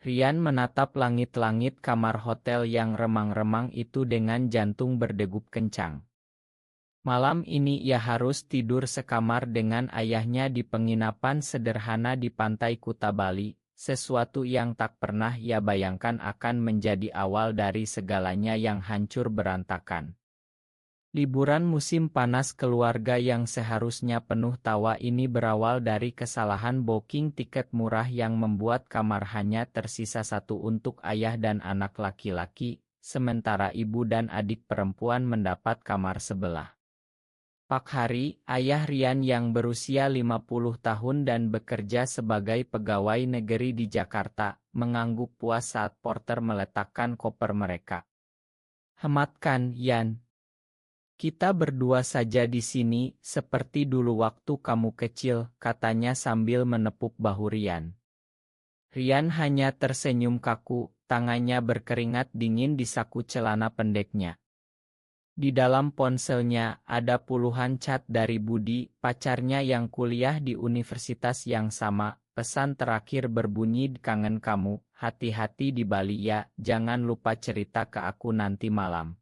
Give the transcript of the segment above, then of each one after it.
Rian menatap langit-langit kamar hotel yang remang-remang itu dengan jantung berdegup kencang. Malam ini ia harus tidur sekamar dengan ayahnya di penginapan sederhana di pantai Kuta Bali, sesuatu yang tak pernah ia bayangkan akan menjadi awal dari segalanya yang hancur berantakan. Liburan musim panas keluarga yang seharusnya penuh tawa ini berawal dari kesalahan booking tiket murah yang membuat kamar hanya tersisa satu untuk ayah dan anak laki-laki, sementara ibu dan adik perempuan mendapat kamar sebelah. Pak Hari, ayah Rian yang berusia 50 tahun dan bekerja sebagai pegawai negeri di Jakarta, mengangguk puas saat porter meletakkan koper mereka. "Hematkan, Yan. Kita berdua saja di sini, seperti dulu waktu kamu kecil," katanya sambil menepuk bahu Rian. Rian hanya tersenyum kaku, tangannya berkeringat dingin di saku celana pendeknya. Di dalam ponselnya ada puluhan chat dari Budi, pacarnya yang kuliah di universitas yang sama. Pesan terakhir berbunyi, "Kangen kamu, hati-hati di Bali ya, jangan lupa cerita ke aku nanti malam."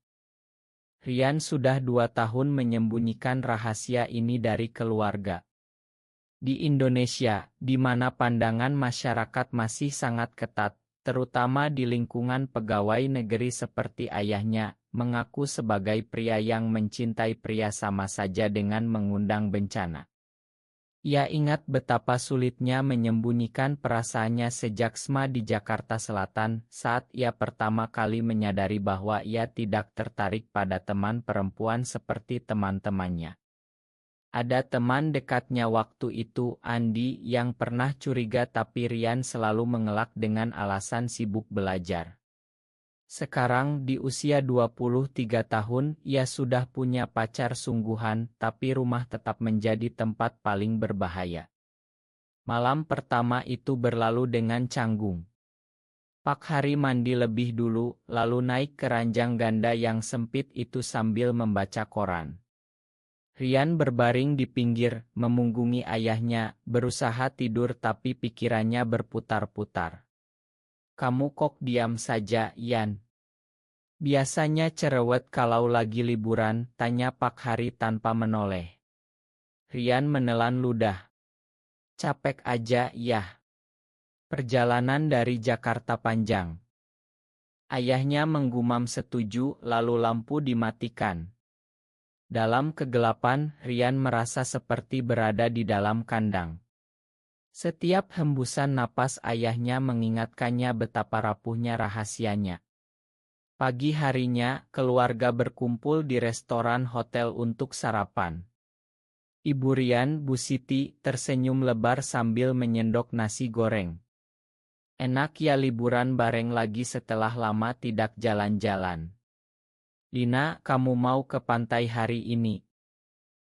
Rian sudah 2 tahun menyembunyikan rahasia ini dari keluarga. Di Indonesia, di mana pandangan masyarakat masih sangat ketat, terutama di lingkungan pegawai negeri seperti ayahnya, mengaku sebagai pria yang mencintai pria sama saja dengan mengundang bencana. Ia ingat betapa sulitnya menyembunyikan perasaannya sejak SMA di Jakarta Selatan, saat ia pertama kali menyadari bahwa ia tidak tertarik pada teman perempuan seperti teman-temannya. Ada teman dekatnya waktu itu, Andi, yang pernah curiga tapi Rian selalu mengelak dengan alasan sibuk belajar. Sekarang di usia 23 tahun, ia sudah punya pacar sungguhan, tapi rumah tetap menjadi tempat paling berbahaya. Malam pertama itu berlalu dengan canggung. Pak Hari mandi lebih dulu, lalu naik ke ranjang ganda yang sempit itu sambil membaca koran. Rian berbaring di pinggir, memunggungi ayahnya, berusaha tidur tapi pikirannya berputar-putar. "Kamu kok diam saja, Yan? Biasanya cerewet kalau lagi liburan," tanya Pak Hari tanpa menoleh. Rian menelan ludah. "Capek aja, yah. Perjalanan dari Jakarta panjang." Ayahnya menggumam setuju, lalu lampu dimatikan. Dalam kegelapan, Rian merasa seperti berada di dalam kandang. Setiap hembusan napas ayahnya mengingatkannya betapa rapuhnya rahasianya. Pagi harinya, keluarga berkumpul di restoran hotel untuk sarapan. Ibu Rian, Bu Siti, tersenyum lebar sambil menyendok nasi goreng. "Enak ya liburan bareng lagi setelah lama tidak jalan-jalan. Lina, kamu mau ke pantai hari ini?"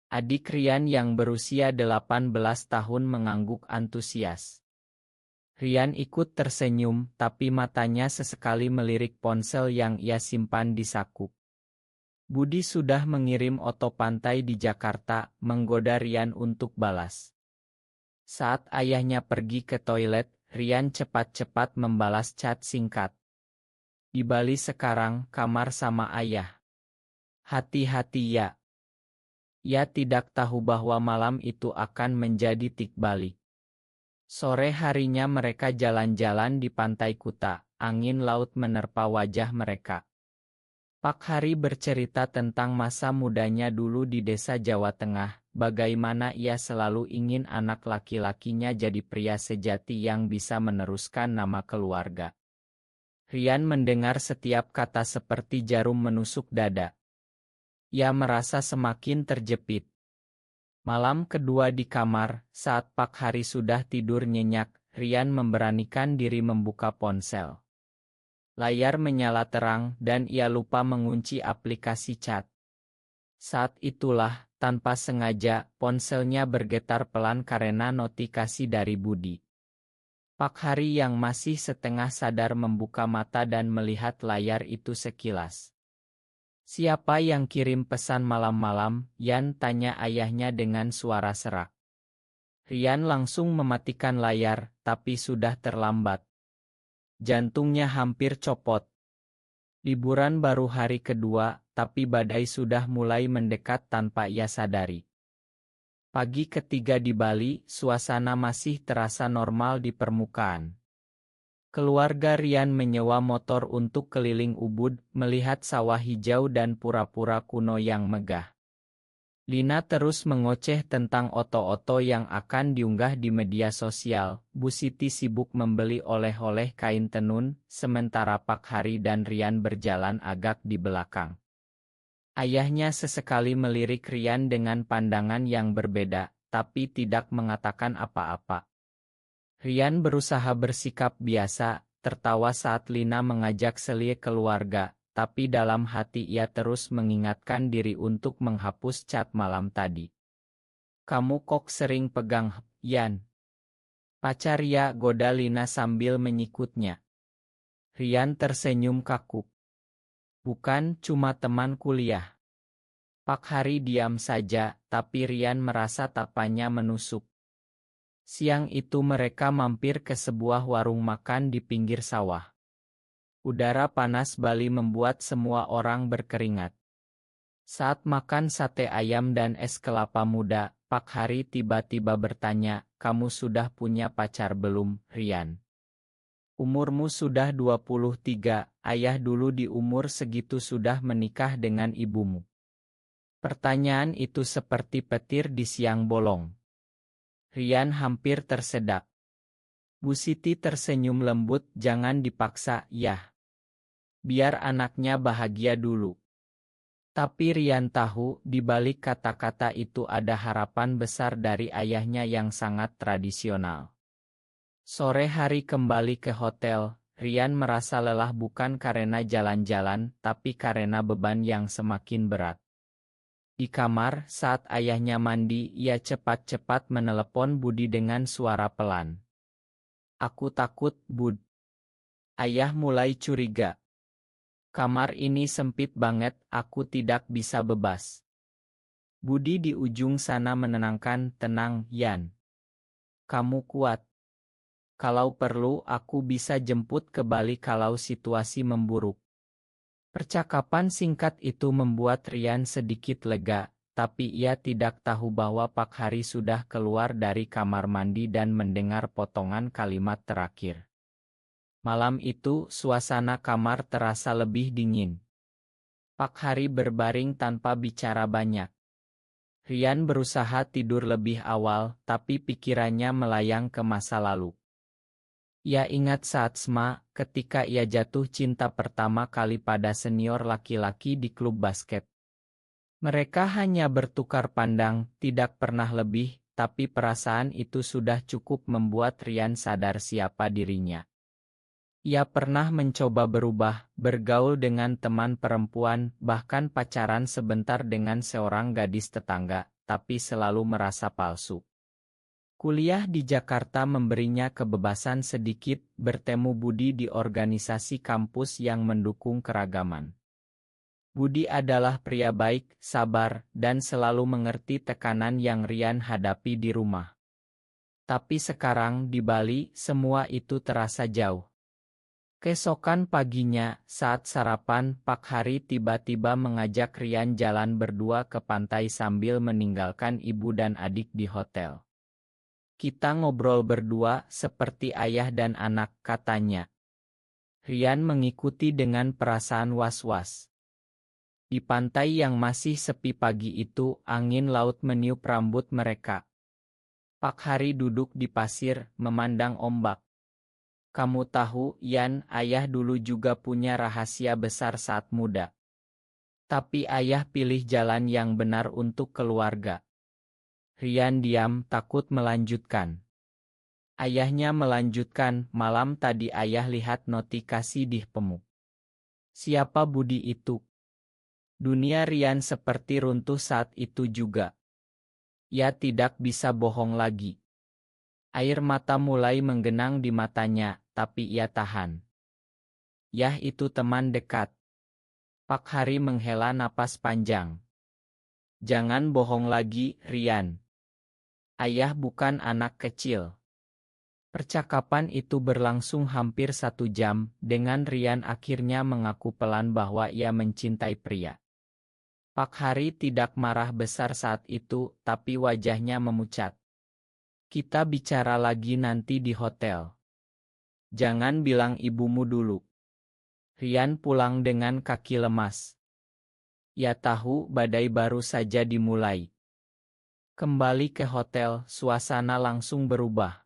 Adik Rian yang berusia 18 tahun mengangguk antusias. Rian ikut tersenyum, tapi matanya sesekali melirik ponsel yang ia simpan di saku. Budi sudah mengirim oto pantai di Jakarta, menggoda Rian untuk balas. Saat ayahnya pergi ke toilet, Rian cepat-cepat membalas chat singkat. "Di Bali sekarang, kamar sama ayah. Hati-hati ya." Ia tidak tahu bahwa malam itu akan menjadi tik balik. Sore harinya mereka jalan-jalan di pantai Kuta, angin laut menerpa wajah mereka. Pak Hari bercerita tentang masa mudanya dulu di desa Jawa Tengah, bagaimana ia selalu ingin anak laki-lakinya jadi pria sejati yang bisa meneruskan nama keluarga. Rian mendengar setiap kata seperti jarum menusuk dada. Ia merasa semakin terjepit. Malam kedua di kamar, saat Pak Hari sudah tidur nyenyak, Rian memberanikan diri membuka ponsel. Layar menyala terang dan ia lupa mengunci aplikasi chat. Saat itulah, tanpa sengaja, ponselnya bergetar pelan karena notifikasi dari Budi. Pak Hari yang masih setengah sadar membuka mata dan melihat layar itu sekilas. "Siapa yang kirim pesan malam-malam, Yan?" tanya ayahnya dengan suara serak. Rian langsung mematikan layar, tapi sudah terlambat. Jantungnya hampir copot. Liburan baru hari kedua, tapi badai sudah mulai mendekat tanpa ia sadari. Pagi ketiga di Bali, suasana masih terasa normal di permukaan. Keluarga Rian menyewa motor untuk keliling Ubud, melihat sawah hijau dan pura-pura kuno yang megah. Lina terus mengoceh tentang oto-oto yang akan diunggah di media sosial. Bu Siti sibuk membeli oleh-oleh kain tenun, sementara Pak Hari dan Rian berjalan agak di belakang. Ayahnya sesekali melirik Rian dengan pandangan yang berbeda, tapi tidak mengatakan apa-apa. Rian berusaha bersikap biasa, tertawa saat Lina mengajak Selie keluarga, tapi dalam hati ia terus mengingatkan diri untuk menghapus chat malam tadi. Kamu kok sering pegang Yan? Pacar ya, goda Lina sambil menyikutnya. Rian tersenyum kaku. Bukan, cuma teman kuliah. Pak Hari diam saja, tapi Rian merasa tapanya menusuk. Siang itu mereka mampir ke sebuah warung makan di pinggir sawah. Udara panas Bali membuat semua orang berkeringat. Saat makan sate ayam dan es kelapa muda, Pak Hari tiba-tiba bertanya, "Kamu sudah punya pacar belum, Rian? Umurmu sudah 23, ayah dulu di umur segitu sudah menikah dengan ibumu." Pertanyaan itu seperti petir di siang bolong. Rian hampir tersedak. Bu Siti tersenyum lembut, "Jangan dipaksa, ya. Biar anaknya bahagia dulu." Tapi Rian tahu, di balik kata-kata itu ada harapan besar dari ayahnya yang sangat tradisional. Sore hari kembali ke hotel, Rian merasa lelah bukan karena jalan-jalan, tapi karena beban yang semakin berat. Di kamar, saat ayahnya mandi, ia cepat-cepat menelepon Budi dengan suara pelan. "Aku takut, Bud." Ayah mulai curiga. "Kamar ini sempit banget, aku tidak bisa bebas." Budi di ujung sana menenangkan, "Tenang, Yan. Kamu kuat. Kalau perlu, aku bisa jemput ke Bali kalau situasi memburuk." Percakapan singkat itu membuat Rian sedikit lega, tapi ia tidak tahu bahwa Pak Hari sudah keluar dari kamar mandi dan mendengar potongan kalimat terakhir. Malam itu, suasana kamar terasa lebih dingin. Pak Hari berbaring tanpa bicara banyak. Rian berusaha tidur lebih awal, tapi pikirannya melayang ke masa lalu. Ia ingat saat SMA, ketika ia jatuh cinta pertama kali pada senior laki-laki di klub basket. Mereka hanya bertukar pandang, tidak pernah lebih, tapi perasaan itu sudah cukup membuat Rian sadar siapa dirinya. Ia pernah mencoba berubah, bergaul dengan teman perempuan, bahkan pacaran sebentar dengan seorang gadis tetangga, tapi selalu merasa palsu. Kuliah di Jakarta memberinya kebebasan sedikit, bertemu Budi di organisasi kampus yang mendukung keragaman. Budi adalah pria baik, sabar, dan selalu mengerti tekanan yang Rian hadapi di rumah. Tapi sekarang di Bali, semua itu terasa jauh. Keesokan paginya, saat sarapan, Pak Hari tiba-tiba mengajak Rian jalan berdua ke pantai sambil meninggalkan ibu dan adik di hotel. "Kita ngobrol berdua, seperti ayah dan anak," katanya. Rian mengikuti dengan perasaan was-was. Di pantai yang masih sepi pagi itu, angin laut meniup rambut mereka. Pak Hari duduk di pasir, memandang ombak. "Kamu tahu, Yan, ayah dulu juga punya rahasia besar saat muda. Tapi ayah pilih jalan yang benar untuk keluarga." Rian diam, takut melanjutkan. Ayahnya melanjutkan, "Malam tadi ayah lihat notifikasi di HP-mu. Siapa Budi itu?" Dunia Rian seperti runtuh saat itu juga. Ia tidak bisa bohong lagi. Air mata mulai menggenang di matanya, tapi ia tahan. "Yah, itu teman dekat." Pak Hari menghela napas panjang. "Jangan bohong lagi, Rian. Ayah bukan anak kecil." Percakapan itu berlangsung hampir 1 jam, dengan Rian akhirnya mengaku pelan bahwa ia mencintai pria. Pak Hari tidak marah besar saat itu, tapi wajahnya memucat. Kita bicara lagi nanti di hotel. Jangan bilang ibumu dulu. Rian pulang dengan kaki lemas. Ia tahu badai baru saja dimulai. Kembali ke hotel, suasana langsung berubah.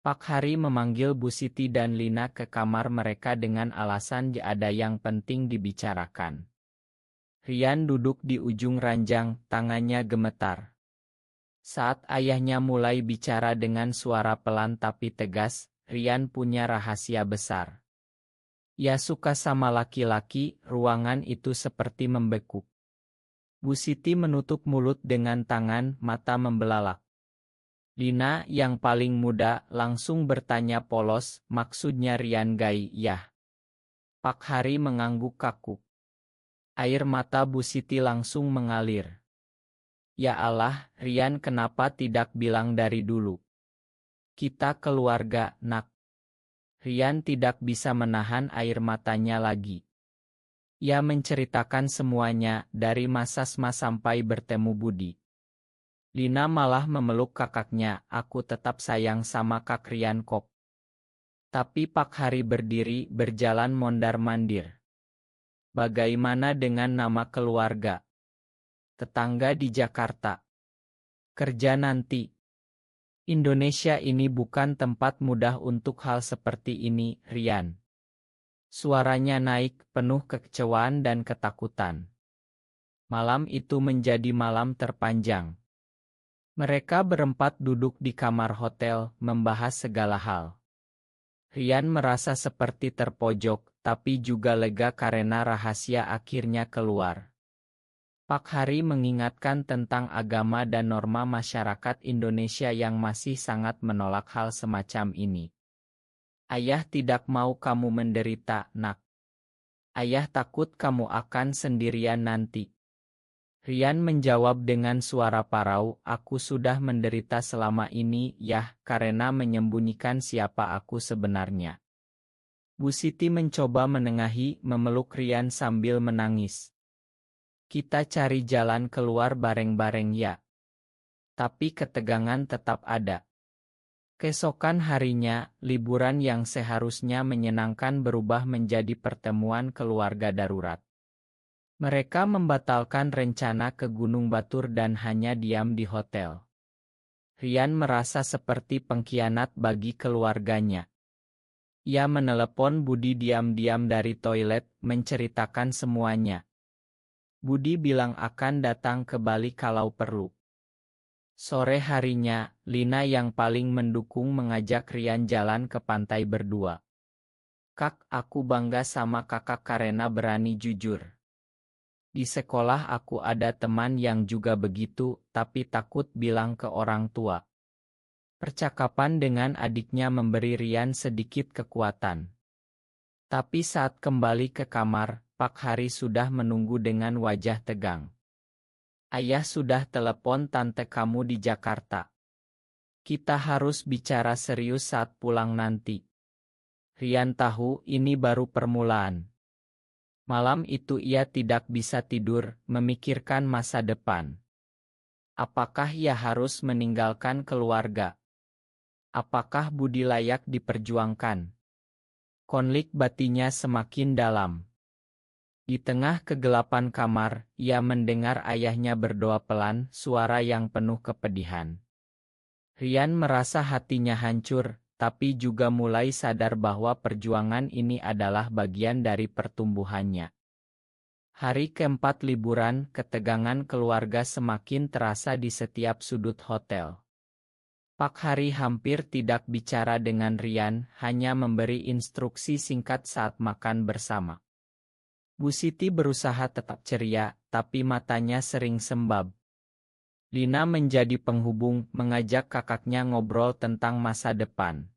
Pak Hari memanggil Bu Siti dan Lina ke kamar mereka dengan alasan ada yang penting dibicarakan. Rian duduk di ujung ranjang, tangannya gemetar. Saat ayahnya mulai bicara dengan suara pelan tapi tegas, Rian punya rahasia besar. Ia suka sama laki-laki, ruangan itu seperti membekuk. Bu Siti menutup mulut dengan tangan, mata membelalak. Lina yang paling muda langsung bertanya polos, maksudnya Rian Gai, yah. Pak Hari mengangguk kaku. Air mata Bu Siti langsung mengalir. Ya Allah, Rian kenapa tidak bilang dari dulu? Kita keluarga, nak. Rian tidak bisa menahan air matanya lagi. Ia menceritakan semuanya, dari Masasma sampai bertemu Budi. Lina malah memeluk kakaknya, aku tetap sayang sama Kak Rian kok. Tapi Pak Hari berdiri, berjalan mondar-mandir. Bagaimana dengan nama keluarga? Tetangga di Jakarta. Kerja nanti. Indonesia ini bukan tempat mudah untuk hal seperti ini, Rian. Suaranya naik, penuh kekecewaan dan ketakutan. Malam itu menjadi malam terpanjang. Mereka berempat duduk di kamar hotel, membahas segala hal. Rian merasa seperti terpojok, tapi juga lega karena rahasia akhirnya keluar. Pak Hari mengingatkan tentang agama dan norma masyarakat Indonesia yang masih sangat menolak hal semacam ini. Ayah tidak mau kamu menderita, nak. Ayah takut kamu akan sendirian nanti. Rian menjawab dengan suara parau, aku sudah menderita selama ini, yah, karena menyembunyikan siapa aku sebenarnya. Bu Siti mencoba menengahi, memeluk Rian sambil menangis. Kita cari jalan keluar bareng-bareng ya. Tapi ketegangan tetap ada. Keesokan harinya, liburan yang seharusnya menyenangkan berubah menjadi pertemuan keluarga darurat. Mereka membatalkan rencana ke Gunung Batur dan hanya diam di hotel. Rian merasa seperti pengkhianat bagi keluarganya. Ia menelepon Budi diam-diam dari toilet, menceritakan semuanya. Budi bilang akan datang ke Bali kalau perlu. Sore harinya, Lina yang paling mendukung mengajak Rian jalan ke pantai berdua. Kak, aku bangga sama kakak karena berani jujur. Di sekolah aku ada teman yang juga begitu, tapi takut bilang ke orang tua. Percakapan dengan adiknya memberi Rian sedikit kekuatan. Tapi saat kembali ke kamar, Pak Hari sudah menunggu dengan wajah tegang. Ayah sudah telepon tante kamu di Jakarta. Kita harus bicara serius saat pulang nanti. Rian tahu ini baru permulaan. Malam itu ia tidak bisa tidur, memikirkan masa depan. Apakah ia harus meninggalkan keluarga? Apakah Budi layak diperjuangkan? Konflik batinnya semakin dalam. Di tengah kegelapan kamar, ia mendengar ayahnya berdoa pelan, suara yang penuh kepedihan. Rian merasa hatinya hancur, tapi juga mulai sadar bahwa perjuangan ini adalah bagian dari pertumbuhannya. Hari keempat liburan, ketegangan keluarga semakin terasa di setiap sudut hotel. Pak Hari hampir tidak bicara dengan Rian, hanya memberi instruksi singkat saat makan bersama. Bu Siti berusaha tetap ceria, tapi matanya sering sembab. Lina menjadi penghubung, mengajak kakaknya ngobrol tentang masa depan.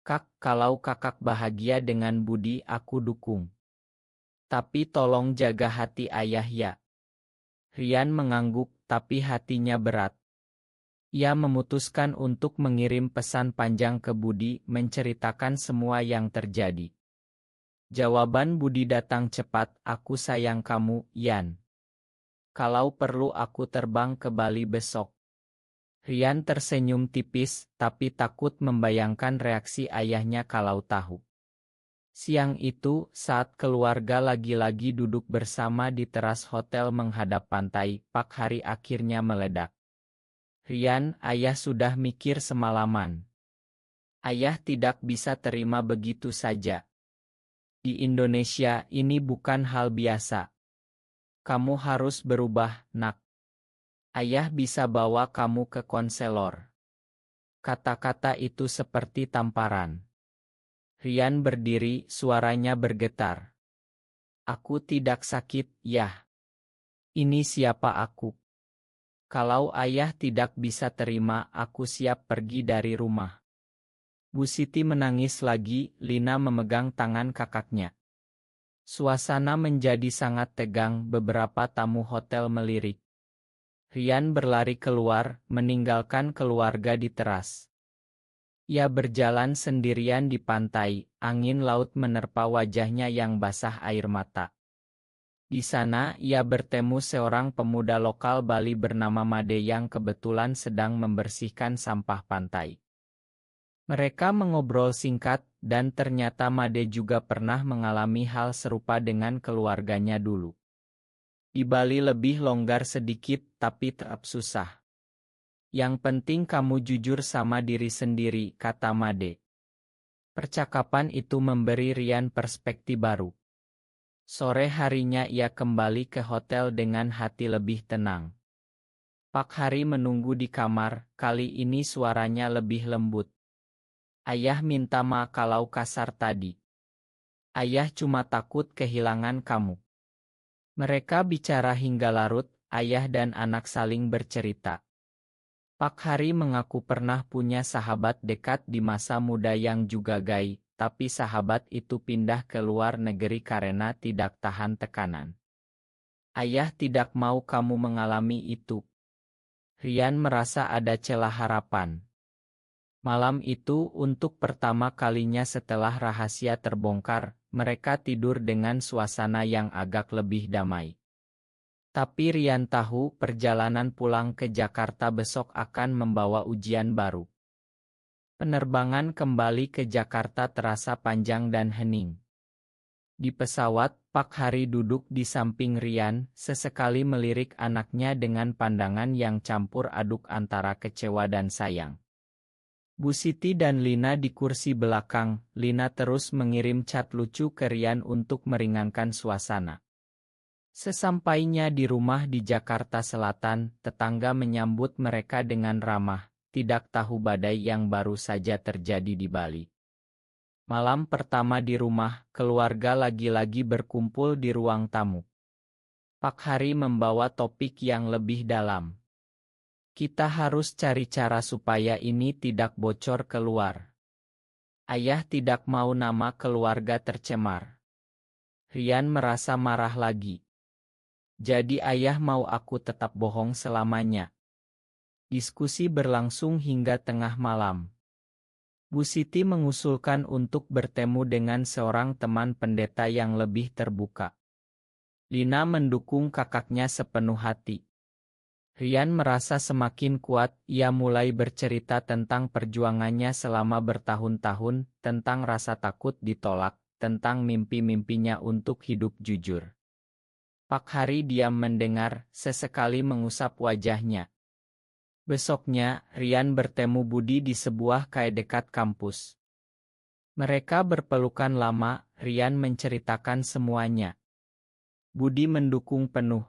Kak, kalau kakak bahagia dengan Budi, aku dukung. Tapi tolong jaga hati ayah ya. Rian mengangguk, tapi hatinya berat. Ia memutuskan untuk mengirim pesan panjang ke Budi menceritakan semua yang terjadi. Jawaban Budi datang cepat, "Aku sayang kamu, Yan. Kalau perlu aku terbang ke Bali besok." Rian tersenyum tipis, tapi takut membayangkan reaksi ayahnya kalau tahu. Siang itu, saat keluarga lagi-lagi duduk bersama di teras hotel menghadap pantai, Pak Hari akhirnya meledak. "Rian, ayah sudah mikir semalaman. Ayah tidak bisa terima begitu saja. Di Indonesia ini bukan hal biasa. Kamu harus berubah, nak. Ayah bisa bawa kamu ke konselor." Kata-kata itu seperti tamparan. Rian berdiri, suaranya bergetar. "Aku tidak sakit, Yah. Ini siapa aku? Kalau ayah tidak bisa terima, aku siap pergi dari rumah." Bu Siti menangis lagi, Lina memegang tangan kakaknya. Suasana menjadi sangat tegang, beberapa tamu hotel melirik. Rian berlari keluar, meninggalkan keluarga di teras. Ia berjalan sendirian di pantai, angin laut menerpa wajahnya yang basah air mata. Di sana, ia bertemu seorang pemuda lokal Bali bernama Made yang kebetulan sedang membersihkan sampah pantai. Mereka mengobrol singkat, dan ternyata Made juga pernah mengalami hal serupa dengan keluarganya dulu. Di Bali lebih longgar sedikit, tapi tetap susah. "Yang penting kamu jujur sama diri sendiri," kata Made. Percakapan itu memberi Rian perspektif baru. Sore harinya ia kembali ke hotel dengan hati lebih tenang. Pak Hari menunggu di kamar, kali ini suaranya lebih lembut. "Ayah minta maaf kalau kasar tadi. Ayah cuma takut kehilangan kamu." Mereka bicara hingga larut, ayah dan anak saling bercerita. Pak Hari mengaku pernah punya sahabat dekat di masa muda yang juga gay, tapi sahabat itu pindah ke luar negeri karena tidak tahan tekanan. "Ayah tidak mau kamu mengalami itu." Rian merasa ada celah harapan. Malam itu, untuk pertama kalinya setelah rahasia terbongkar, mereka tidur dengan suasana yang agak lebih damai. Tapi Rian tahu perjalanan pulang ke Jakarta besok akan membawa ujian baru. Penerbangan kembali ke Jakarta terasa panjang dan hening. Di pesawat, Pak Hari duduk di samping Rian, sesekali melirik anaknya dengan pandangan yang campur aduk antara kecewa dan sayang. Bu Siti dan Lina di kursi belakang, Lina terus mengirim chat lucu ke Rian untuk meringankan suasana. Sesampainya di rumah di Jakarta Selatan, tetangga menyambut mereka dengan ramah, tidak tahu badai yang baru saja terjadi di Bali. Malam pertama di rumah, keluarga lagi-lagi berkumpul di ruang tamu. Pak Hari membawa topik yang lebih dalam. "Kita harus cari cara supaya ini tidak bocor keluar. Ayah tidak mau nama keluarga tercemar." Rian merasa marah lagi. "Jadi ayah mau aku tetap bohong selamanya?" Diskusi berlangsung hingga tengah malam. Bu Siti mengusulkan untuk bertemu dengan seorang teman pendeta yang lebih terbuka. Lina mendukung kakaknya sepenuh hati. Rian merasa semakin kuat, ia mulai bercerita tentang perjuangannya selama bertahun-tahun, tentang rasa takut ditolak, tentang mimpi-mimpinya untuk hidup jujur. Pak Hari diam mendengar, sesekali mengusap wajahnya. Besoknya, Rian bertemu Budi di sebuah kafe dekat kampus. Mereka berpelukan lama, Rian menceritakan semuanya. Budi mendukung penuh.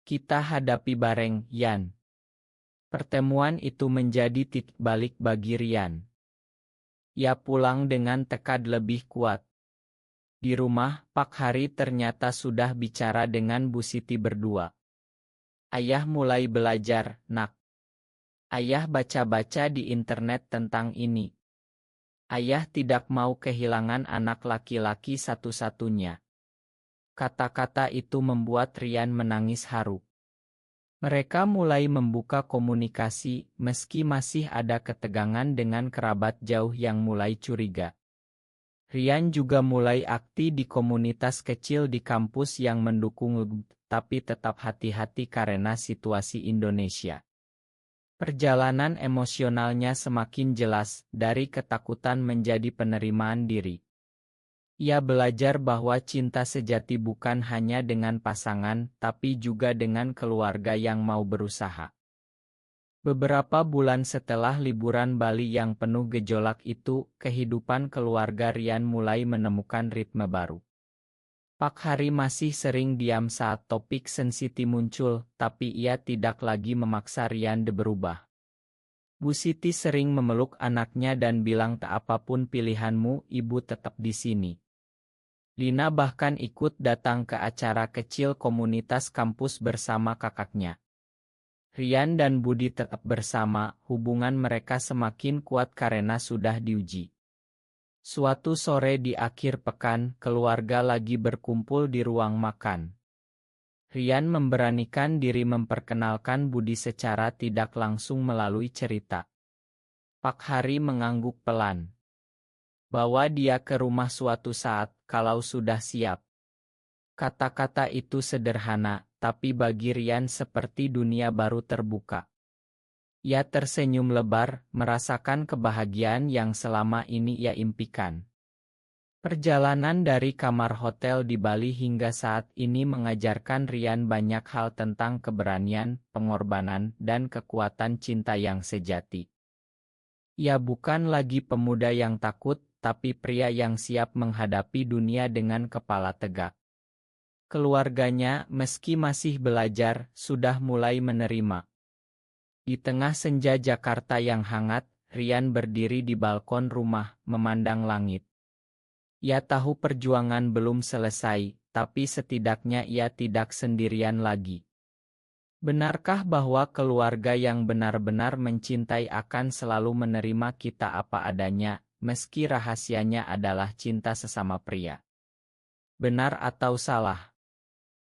"Kita hadapi bareng, Yan." Pertemuan itu menjadi titik balik bagi Rian. Ia pulang dengan tekad lebih kuat. Di rumah, Pak Hari ternyata sudah bicara dengan Bu Siti berdua. "Ayah mulai belajar, nak. Ayah baca-baca di internet tentang ini. Ayah tidak mau kehilangan anak laki-laki satu-satunya." Kata-kata itu membuat Rian menangis haru. Mereka mulai membuka komunikasi, meski masih ada ketegangan dengan kerabat jauh yang mulai curiga. Rian juga mulai aktif di komunitas kecil di kampus yang mendukung, tapi tetap hati-hati karena situasi Indonesia. Perjalanan emosionalnya semakin jelas, dari ketakutan menjadi penerimaan diri. Ia belajar bahwa cinta sejati bukan hanya dengan pasangan, tapi juga dengan keluarga yang mau berusaha. Beberapa bulan setelah liburan Bali yang penuh gejolak itu, kehidupan keluarga Rian mulai menemukan ritme baru. Pak Hari masih sering diam saat topik sensitif muncul, tapi ia tidak lagi memaksa Rian berubah. Bu Siti sering memeluk anaknya dan bilang, tak apapun pilihanmu, ibu tetap di sini. Lina bahkan ikut datang ke acara kecil komunitas kampus bersama kakaknya. Rian dan Budi tetap bersama, hubungan mereka semakin kuat karena sudah diuji. Suatu sore di akhir pekan, keluarga lagi berkumpul di ruang makan. Rian memberanikan diri memperkenalkan Budi secara tidak langsung melalui cerita. Pak Hari mengangguk pelan. Bawa dia ke rumah suatu saat, kalau sudah siap. Kata-kata itu sederhana, tapi bagi Rian seperti dunia baru terbuka. Ia tersenyum lebar, merasakan kebahagiaan yang selama ini ia impikan. Perjalanan dari kamar hotel di Bali hingga saat ini mengajarkan Rian banyak hal tentang keberanian, pengorbanan, dan kekuatan cinta yang sejati. Ia bukan lagi pemuda yang takut, tapi pria yang siap menghadapi dunia dengan kepala tegak. Keluarganya, meski masih belajar, sudah mulai menerima. Di tengah senja Jakarta yang hangat, Rian berdiri di balkon rumah, memandang langit. Ia tahu perjuangan belum selesai, tapi setidaknya ia tidak sendirian lagi. Benarkah bahwa keluarga yang benar-benar mencintai akan selalu menerima kita apa adanya, meski rahasianya adalah cinta sesama pria? Benar atau salah?